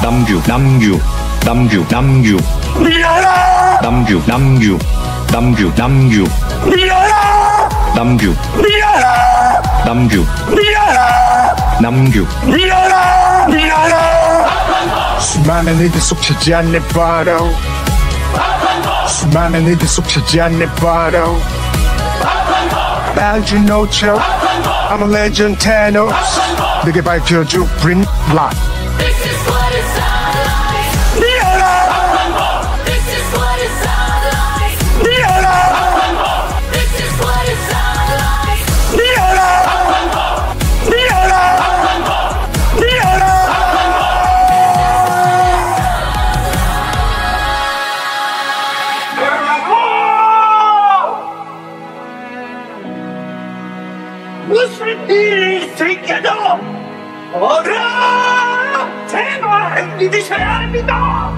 남규 남규 남규 남규 미안해. 남규 남규 남규 남규 미안해. 남규 미안해. 남규 미안해. 남규 미안해. 미안해. 수많은 이들 속 차지 않네 바로. 수많은 이들 속 차지 않네 바로. As you know, Joe, I'm a legend, Thanos. 내게 밝혀줄 Green Light. This is what it sounds like. 미안해. This is what it sounds like. 미안해. This is what it sounds like. 미안해. 미안해. 미안해. 무슨 일이 생겨도 어라 제발 믿으셔야 합니다.